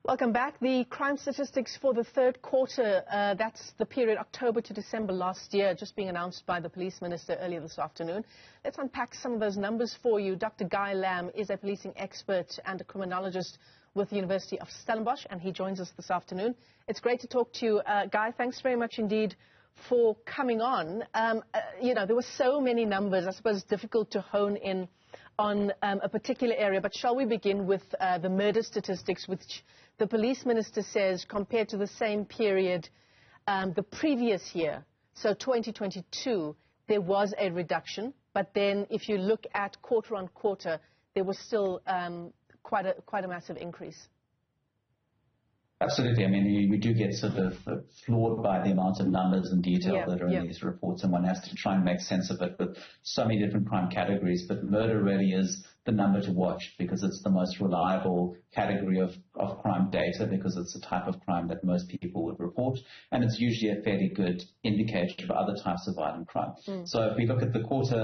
Welcome back. The crime statistics for the third quarter, that's the period October to December last year, just being announced by the police minister earlier this afternoon. Let's unpack some of those numbers for you. Dr. Guy Lamb is a policing expert and a criminologist with the University of Stellenbosch, and he joins us this afternoon. It's great to talk to you. Guy, thanks very much indeed for coming on. There were so many numbers. I suppose it's difficult to hone in on a particular area, but shall we begin with the murder statistics, which the police minister says compared to the same period the previous year, so 2022, there was a reduction, but then if you look at quarter on quarter, there was still quite a massive increase. Absolutely. I mean, we do get sort of flawed by the amount of numbers and detail that are in these reports, and one has to try and make sense of it with so many different crime categories. But murder really is the number to watch because it's the most reliable category of crime data, because it's the type of crime that most people would report, and it's usually a fairly good indicator of other types of violent crime. So if we look at the quarter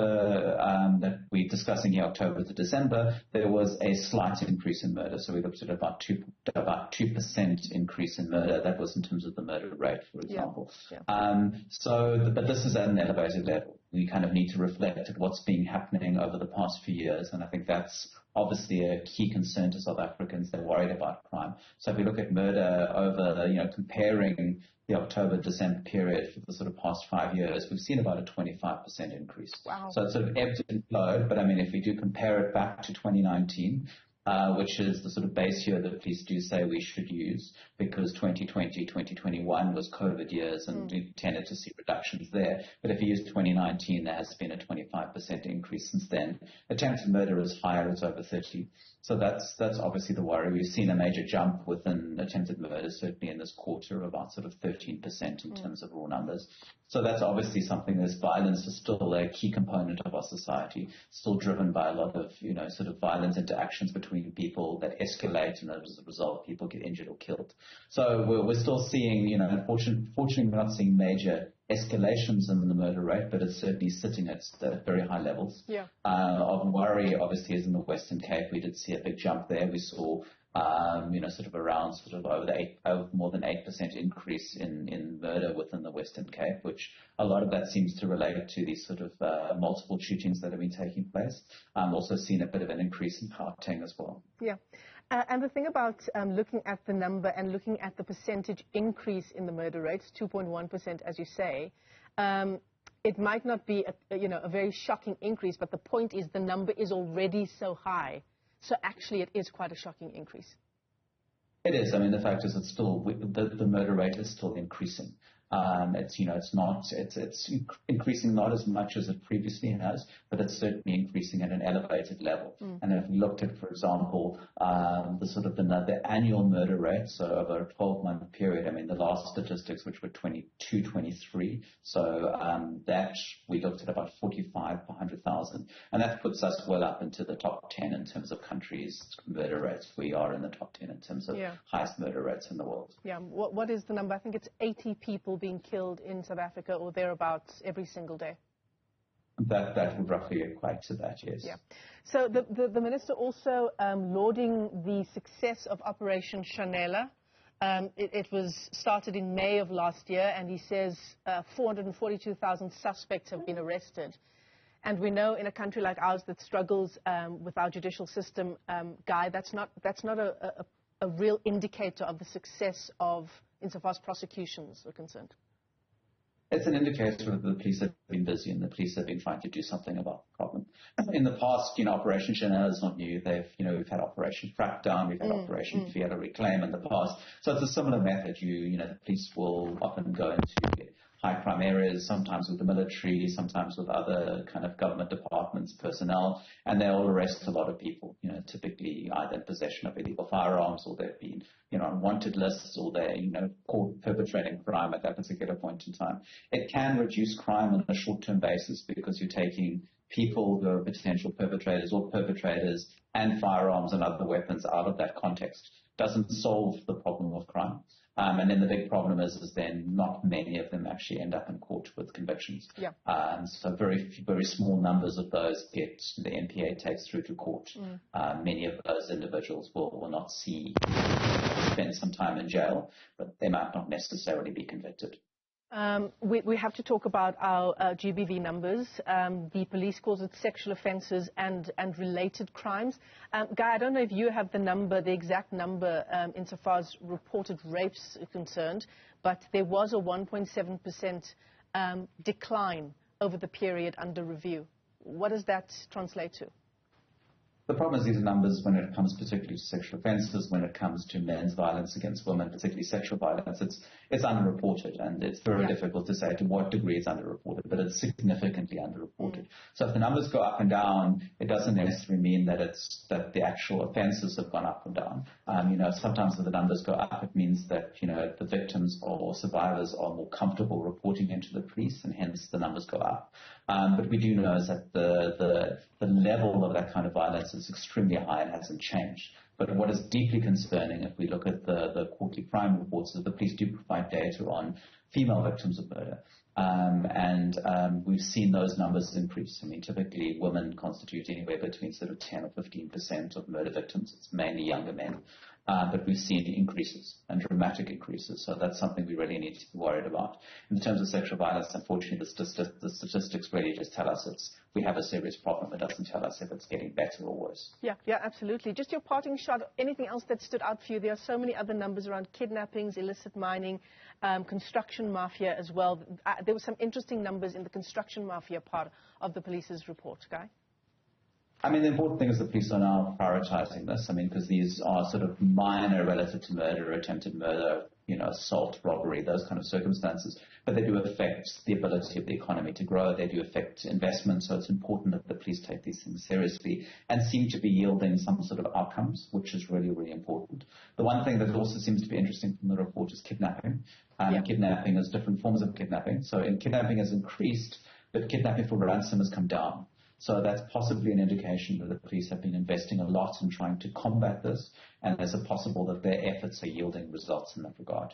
that we're discussing here, October to December, there was a slight increase in murder. So we looked at about 2% increase in murder. That was in terms of the murder rate, for example. But this is at an elevated level. We kind of need to reflect at what's been happening over the past few years, and I think that's obviously a key concern to South Africans. They're worried about crime. So if we look at murder over, comparing the October-December period for the sort of past 5 years, we've seen about a 25% increase. Wow. So it's sort of ebbed and flowed, but I mean, if we do compare it back to 2019, which is the sort of base year that police do say we should use, because 2020, 2021 was COVID years, and we tended to see reductions there. But if you use 2019, there has been a 25% increase since then. Attempted murder is higher, it's over 30. So that's obviously the worry. We've seen a major jump within attempted murder, certainly in this quarter, about sort of 13% in terms of raw numbers. So that's obviously something. This violence is still a key component of our society, still driven by a lot of, sort of violent interactions between people that escalate, and as a result, people get injured or killed. So we're still seeing, unfortunately, we're not seeing major escalations in the murder rate, but it's certainly sitting at very high levels. Of worry, obviously, is in the Western Cape. We did see a big jump there. We saw, sort of around over more than 8% increase in murder within the Western Cape, which a lot of that seems to relate to these sort of multiple shootings that have been taking place. Also seen a bit of an increase in Gauteng as well. Yeah. And the thing about looking at the number and looking at the percentage increase in the murder rates, 2.1%, as you say, it might not be a very shocking increase, but the point is the number is already so high. So actually, it is quite a shocking increase. It is. I mean, the fact is, it's still the murder rate is still increasing. It's increasing not as much as it previously has, but it's certainly increasing at an elevated level. And if we looked at, for example, the annual murder rate, so over a 12-month period, I mean, the last statistics, which were 22-23, so that we looked at about 45 per 100,000, and that puts us well up into the top 10 in terms of countries' murder rates. We are in the top 10 in terms of highest murder rates in the world. Yeah. What is the number? I think it's 80 people being killed in South Africa or thereabouts every single day. That would roughly equate to that, yes. Yeah. So the minister also lauding the success of Operation Shanela. It was started in May of last year, and he says 442,000 suspects have been arrested. And we know in a country like ours that struggles with our judicial system, Guy, that's not a real indicator of the success of insofar as prosecutions are concerned. It's an indicator that the police have been busy and the police have been trying to do something about the problem. In the past, Operation Shanela is not new. We've had Operation Crackdown, we've had Operation Fiela Reclaim in the past. So it's a similar method. The police will often go into high crime areas, sometimes with the military, sometimes with other kind of government departments, personnel, and they'll arrest a lot of people, typically either in possession of illegal firearms, or they've been, on wanted lists, or they're, caught perpetrating crime at that particular point in time. It can reduce crime on a short-term basis because you're taking people who are potential perpetrators or perpetrators and firearms and other weapons out of that context. Doesn't solve the problem of crime. And then the big problem is then not many of them actually end up in court with convictions. So very, very small numbers of those the NPA takes through to court. Many of those individuals will not see defense some time in jail, but they might not necessarily be convicted. We have to talk about our GBV numbers. The police calls it sexual offences and related crimes. Guy, I don't know if you have the exact number insofar as reported rapes are concerned, but there was a 1.7% decline over the period under review. What does that translate to? The problem is these numbers, when it comes particularly to sexual offences, when it comes to men's violence against women, particularly sexual violence, it's underreported, and it's very difficult to say to what degree it's underreported, but it's significantly underreported. So if the numbers go up and down, it doesn't necessarily mean that the actual offences have gone up and down. Sometimes if the numbers go up, it means that the victims or survivors are more comfortable reporting into the police, and hence the numbers go up. But we do know is that the level of that kind of violence is extremely high and hasn't changed. But what is deeply concerning, if we look at the quarterly crime reports, is that the police do provide data on female victims of murder. We've seen those numbers increase. I mean, typically women constitute anywhere between sort of 10 or 15% of murder victims. It's mainly younger men. But we've seen increases and dramatic increases. So that's something we really need to be worried about. In terms of sexual violence, unfortunately, the statistics really just tell us we have a serious problem. It doesn't tell us if it's getting better or worse. Yeah, absolutely. Just your parting shot, anything else that stood out for you? There are so many other numbers around kidnappings, illicit mining, construction mafia as well. There were some interesting numbers in the construction mafia part of the police's report, Guy. I mean, the important thing is the police are now prioritizing this. I mean, because these are sort of minor relative to murder, attempted murder, assault, robbery, those kind of circumstances. But they do affect the ability of the economy to grow. They do affect investment. So it's important that the police take these things seriously and seem to be yielding some sort of outcomes, which is really, really important. The one thing that also seems to be interesting from the report is kidnapping. Kidnapping is different forms of kidnapping. So kidnapping has increased, but kidnapping for ransom has come down. So that's possibly an indication that the police have been investing a lot in trying to combat this, and there's a possible that their efforts are yielding results in that regard.